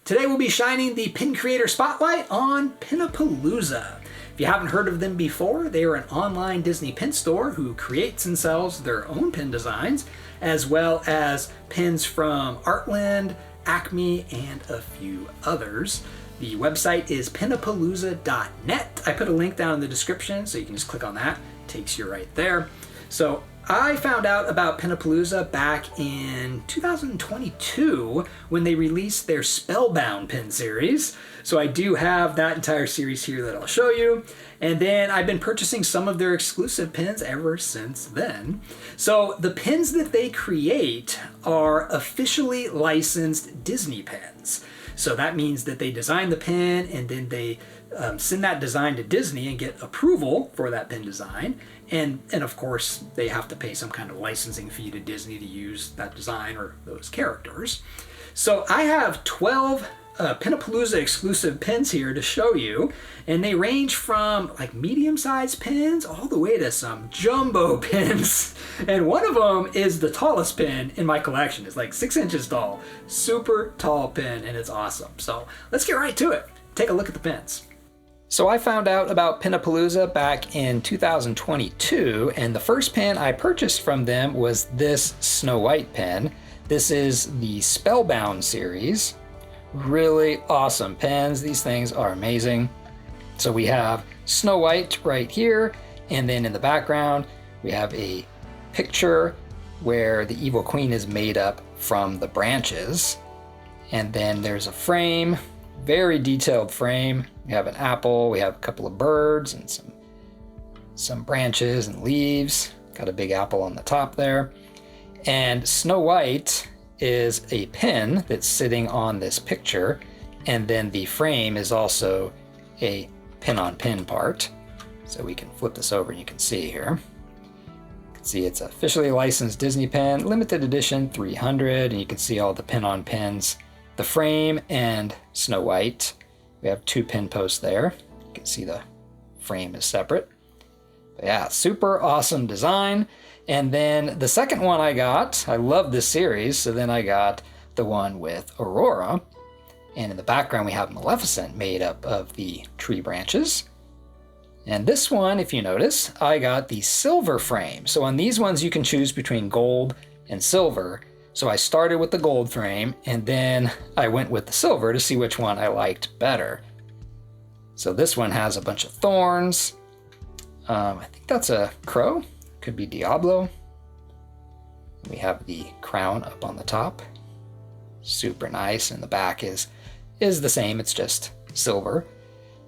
Today we'll be shining the pin creator spotlight on Pinapalooza. If you haven't heard of them before, they are an online Disney pin store who creates and sells their own pin designs, as well as pins from Artland, Acme, and a few others. The website is pinapalooza.net. I put a link down in the description, so you can just click on that. It takes you right there. So I found out about Pinapalooza back in 2022 when they released their Spellbound pin series. So I do have that entire series here that I'll show you. And then I've been purchasing some of their exclusive pins ever since then. So the pins that they create are officially licensed Disney pins. So that means that they design the pin and then they send that design to Disney and get approval for that pin design. And of course, they have to pay some kind of licensing fee to Disney to use that design or those characters. So I have 12 Pinapalooza exclusive pins here to show you, and they range from like medium-sized pins all the way to some jumbo pins. And one of them is the tallest pin in my collection. It's like 6 inches tall, super tall pin, and it's awesome. So let's get right to it. Take a look at the pins. So I found out about Pinapalooza back in 2022, and the first pin I purchased from them was this Snow White pin. This is the Spellbound series. Really awesome pins. These things are amazing. So we have Snow White right here, and then in the background we have a picture where the evil queen is made up from the branches. And then there's a frame, very detailed frame. We have an apple, we have a couple of birds and some branches and leaves. Got a big apple on the top there. And Snow White is a pin that's sitting on this picture, and then the frame is also a pin-on-pin part. So we can flip this over and you can see here. You can see it's officially licensed Disney pin, limited edition 300, and you can see all the pin-on-pins, the frame and Snow White. We have 2 pin posts there. You can see the frame is separate. But yeah, super awesome design. And then the second one I got, I love this series, so then I got the one with Aurora. And in the background we have Maleficent made up of the tree branches. And this one, if you notice, I got the silver frame. So on these ones you can choose between gold and silver. So I started with the gold frame, and then I went with the silver to see which one I liked better. So this one has a bunch of thorns. I think that's a crow. Could be Diablo. We have the crown up on the top. Super nice, and the back is the same, it's just silver.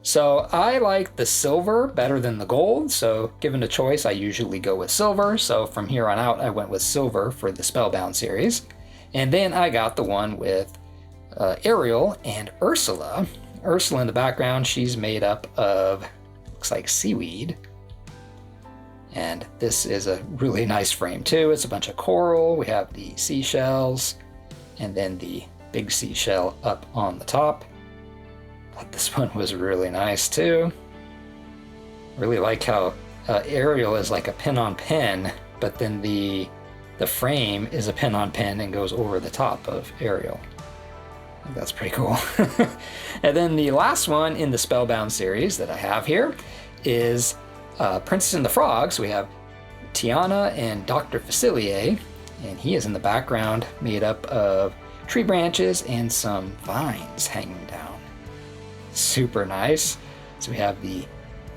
So I like the silver better than the gold, so given a choice I usually go with silver. So from here on out I went with silver for the Spellbound series. And then I got the one with Ariel and Ursula. Ursula in the background, she's made up of, looks like seaweed. And this is a really nice frame too. It's a bunch of coral. We have the seashells and then the big seashell up on the top. But this one was really nice too. Really like how Ariel is like a pin-on-pin, but then the frame is a pin-on-pin and goes over the top of Ariel. I think that's pretty cool. And then the last one in the Spellbound series that I have here is Princess and the Frog. So we have Tiana and Dr. Facilier, and he is in the background made up of tree branches and some vines hanging down. Super nice. So we have the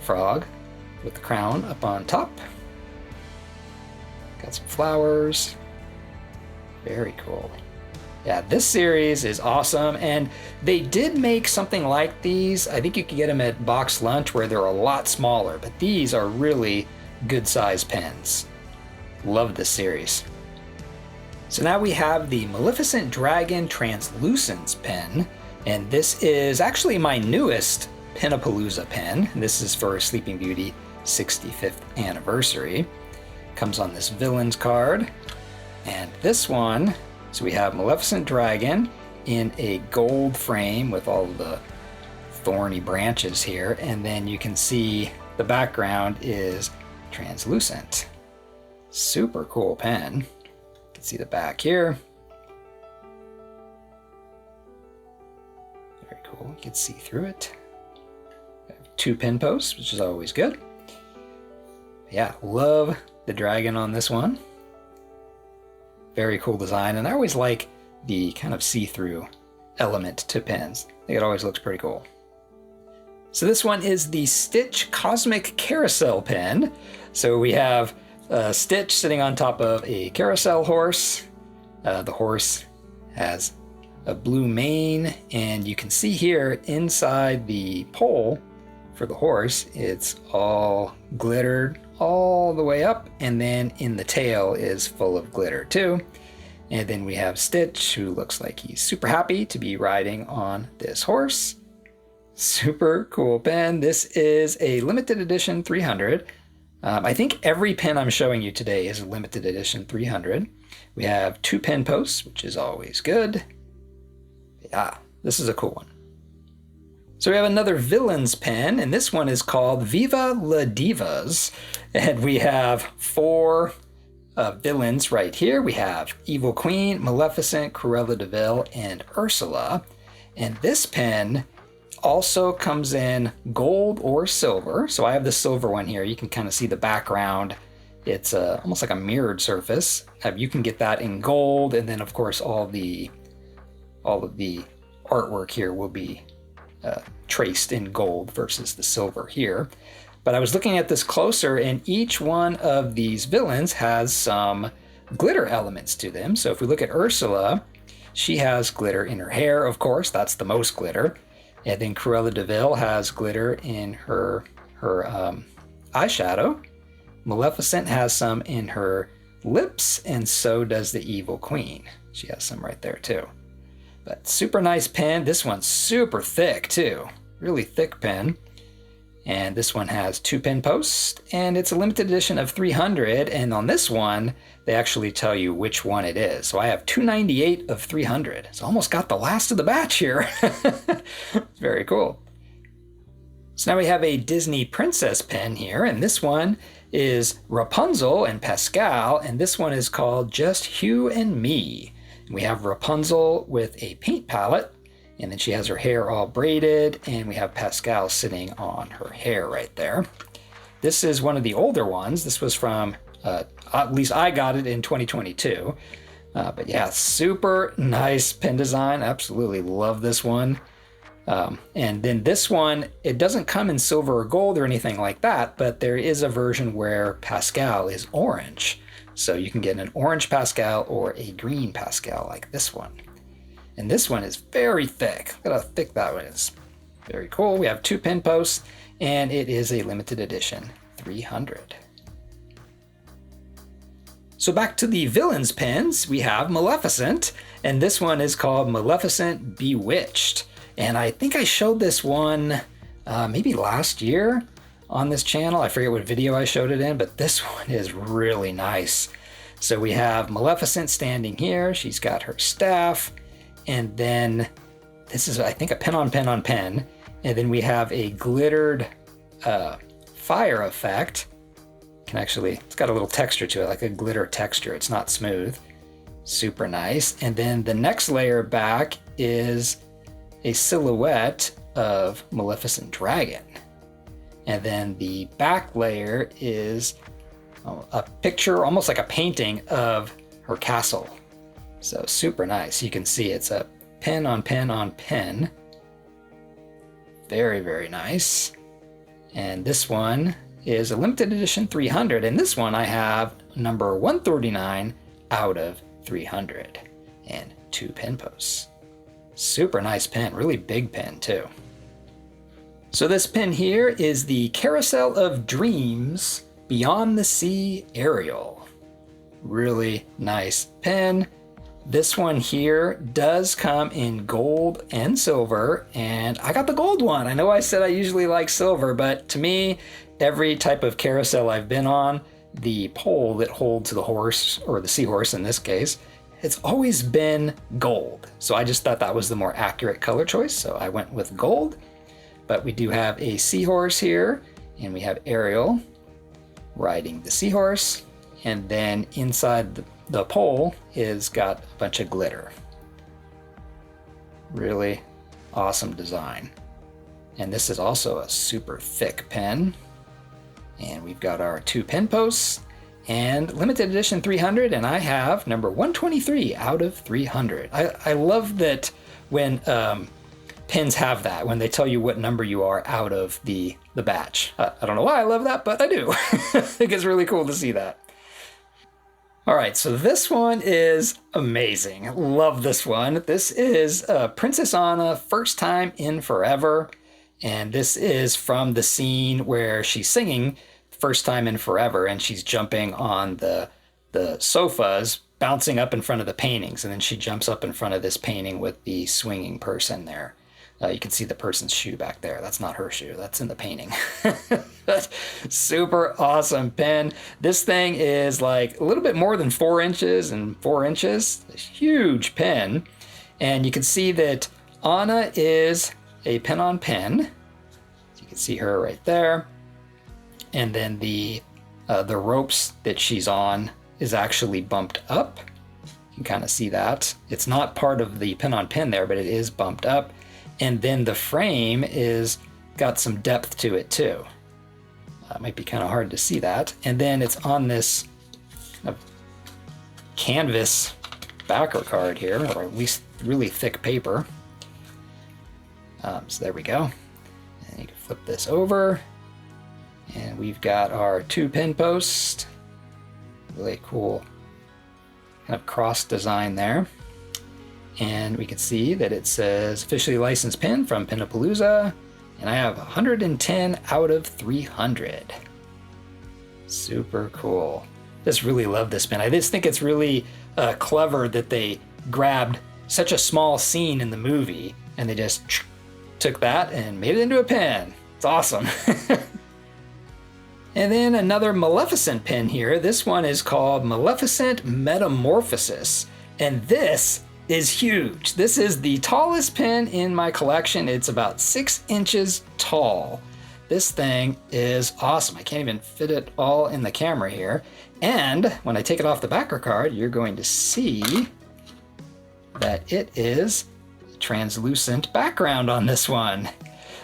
frog with the crown up on top. Got some flowers. Very cool. Yeah, this series is awesome, and they did make something like these. I think you could get them at Box Lunch where they're a lot smaller, but these are really good size pens. Love this series. So now we have the Maleficent Dragon Translucence pen, and this is actually my newest Pinapalooza pen. This is for Sleeping Beauty 65th anniversary. Comes on this villains card, and this one, so we have Maleficent Dragon in a gold frame with all the thorny branches here, and then you can see the background is translucent. Super cool pen. You can see the back here. cool. You can see through it. 2 pin posts, which is always good. Yeah, love the dragon on this one. Very cool design, and I always like the kind of see-through element to pins. I think it always looks pretty cool. So this one is the Stitch Cosmic Carousel pin. So we have Stitch sitting on top of a carousel horse. The horse has a blue mane, and you can see here inside the pole for the horse, it's all glittered all the way up, and then in the tail is full of glitter too. And then we have Stitch, who looks like he's super happy to be riding on this horse. Super cool pin. This is a limited edition 300. I think every pin I'm showing you today is a limited edition 300. We have 2 pin posts, which is always good. Yeah, this is a cool one. So we have another Villains pin, and this one is called Viva la Divas. And we have 4 villains right here. We have Evil Queen, Maleficent, Cruella de Vil, and Ursula. And this pin also comes in gold or silver. So I have the silver one here. You can kind of see the background. It's almost like a mirrored surface. You can get that in gold, and then of course all of the artwork here will be traced in gold versus the silver here. But I was looking at this closer, and each one of these villains has some glitter elements to them. So if we look at Ursula, she has glitter in her hair, of course, that's the most glitter. And then Cruella de Vil has glitter in her eyeshadow. Maleficent has some in her lips, and so does the Evil Queen. She has some right there too. But super nice pen. This one's super thick too. Really thick pen. And this one has 2 pin posts, and it's a limited edition of 300. And on this one, they actually tell you which one it is. So I have 298 of 300. So almost got the last of the batch here. Very cool. So now we have a Disney Princess pen here, and this one is Rapunzel and Pascal, and this one is called Just Hugh and Me. We have Rapunzel with a paint palette, and then she has her hair all braided, and we have Pascal sitting on her hair right there. This is one of the older ones. This was from, at least I got it in 2022. But yeah, super nice pen design. Absolutely love this one. And then this one, it doesn't come in silver or gold or anything like that, but there is a version where Pascal is orange. So you can get an orange Pascal or a green Pascal like this one. And this one is very thick. Look at how thick that one is. Very cool. We have 2 pin posts, and it is a limited edition 300. So back to the villains pins, we have Maleficent, and this one is called Maleficent Bewitched. And I think I showed this one maybe last year on this channel. I forget what video I showed it in, but this one is really nice. So we have Maleficent standing here. She's got her staff, and then this is, I think, a pen on pen on pen. And then we have a glittered fire effect. Can actually, it's got a little texture to it, like a glitter texture. It's not smooth. Super nice. And then the next layer back is a silhouette of Maleficent Dragon. And then the back layer is a picture, almost like a painting of her castle. So super nice. You can see it's a pen on pen on pen. Very, very nice. And this one is a limited edition 300. And this one I have number 139 out of 300 and 2 pen posts. Super nice pen, really big pen too. So this pen here is the Carousel of Dreams Beyond the Sea Ariel. Really nice pen. This one here does come in gold and silver, and I got the gold one. I know I said I usually like silver, but to me, every type of carousel I've been on, the pole that holds the horse, or the seahorse in this case, it's always been gold. So I just thought that was the more accurate color choice, so I went with gold. But we do have a seahorse here, and we have Ariel riding the seahorse, and then inside the pole is got a bunch of glitter. Really awesome design. And this is also a super thick pen. And we've got our 2 pen posts and limited edition 300, and I have number 123 out of 300. I love that when pens have that, when they tell you what number you are out of the batch. I don't know why I love that, but I do. I think it's really cool to see that. All right, so this one is amazing. Love this one. This is Princess Anna, First Time in Forever. And this is from the scene where she's singing First Time in Forever, and she's jumping on the sofas, bouncing up in front of the paintings, and then she jumps up in front of this painting with the swinging person there. You can see the person's shoe back there. That's not her shoe. That's in the painting. Super awesome pen. This thing is like a little bit more than 4 inches and 4 inches. A huge pen. And you can see that Anna is a pen on pen. You can see her right there. And then the ropes that she's on is actually bumped up. You can kind of see that. It's not part of the pen on pen there, but it is bumped up. And then the frame is got some depth to it too. It might be kind of hard to see that. And then it's on this kind of canvas backer card here, or at least really thick paper. So there we go. And you can flip this over. And we've got our 2 pen posts. Really cool kind of cross design there. And we can see that it says officially licensed pen from Pinapalooza. And I have 110 out of 300. Super cool. Just really love this pen. I just think it's really clever that they grabbed such a small scene in the movie and they just took that and made it into a pen. It's awesome. And then another Maleficent pen here. This one is called Maleficent Metamorphosis. And this is huge. This is the tallest pen in my collection. It's about 6 inches tall. This thing is awesome. I can't even fit it all in the camera here. And when I take it off the backer card, you're going to see that it is a translucent background on this one.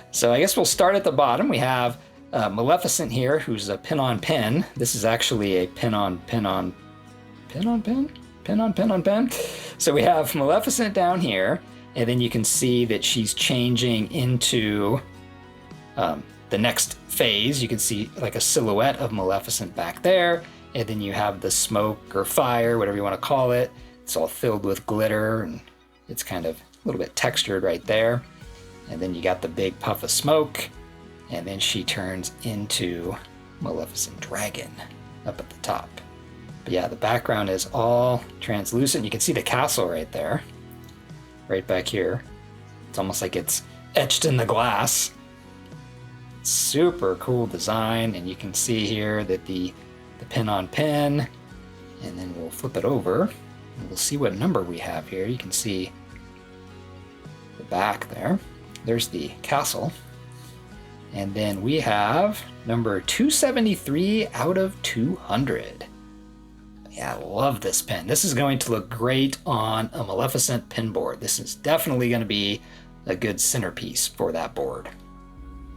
So I guess we'll start at the bottom. We have Maleficent here, who's a pen on pen. This is actually a pen on pen on pen on pen? Pen on pen on pen. So we have Maleficent down here, and then you can see that she's changing into the next phase. You can see like a silhouette of Maleficent back there, and then you have the smoke or fire, whatever you want to call it. It's all filled with glitter, and it's kind of a little bit textured right there. And then you got the big puff of smoke, and then she turns into Maleficent Dragon up at the top. But yeah, the background is all translucent. You can see the castle right there, right back here. It's almost like it's etched in the glass. Super cool design, and you can see here that the pen on pen, and then we'll flip it over, and we'll see what number we have here. You can see the back there. There's the castle. And then we have number 273 out of 200. Yeah, I love this pen. This is going to look great on a Maleficent pen board. This is definitely going to be a good centerpiece for that board.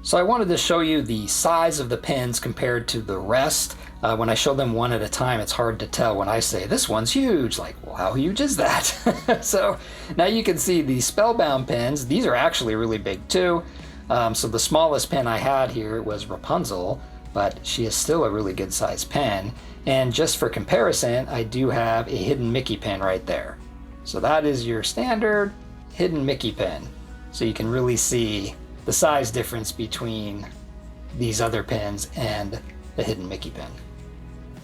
So I wanted to show you the size of the pens compared to the rest. When I show them one at a time, it's hard to tell when I say, this one's huge. Like, well, how huge is that? So now you can see the Spellbound pens. These are actually really big too. So the smallest pen I had here was Rapunzel, but she is still a really good size pen. And just for comparison, I do have a hidden Mickey pen right there. So that is your standard hidden Mickey pen. So you can really see the size difference between these other pens and the hidden Mickey pen.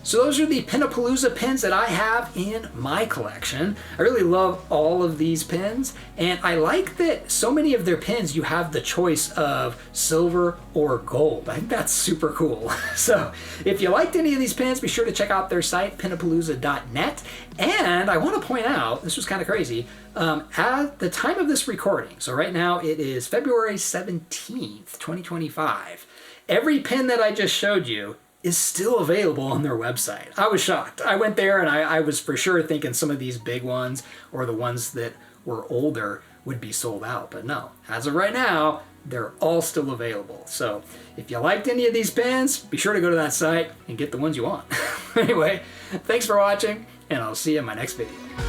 So those are the Pinapalooza pens that I have in my collection. I really love all of these pens, and I like that so many of their pens you have the choice of silver or gold. I think that's super cool. So if you liked any of these pens, be sure to check out their site, pinapalooza.net. And I want to point out, this was kind of crazy, at the time of this recording, so right now it is February 17th, 2025, every pen that I just showed you is still available on their website. I was shocked. I went there and I was for sure thinking some of these big ones or the ones that were older would be sold out. But no, as of right now, they're all still available. So if you liked any of these pins, be sure to go to that site and get the ones you want. Anyway, thanks for watching, and I'll see you in my next video.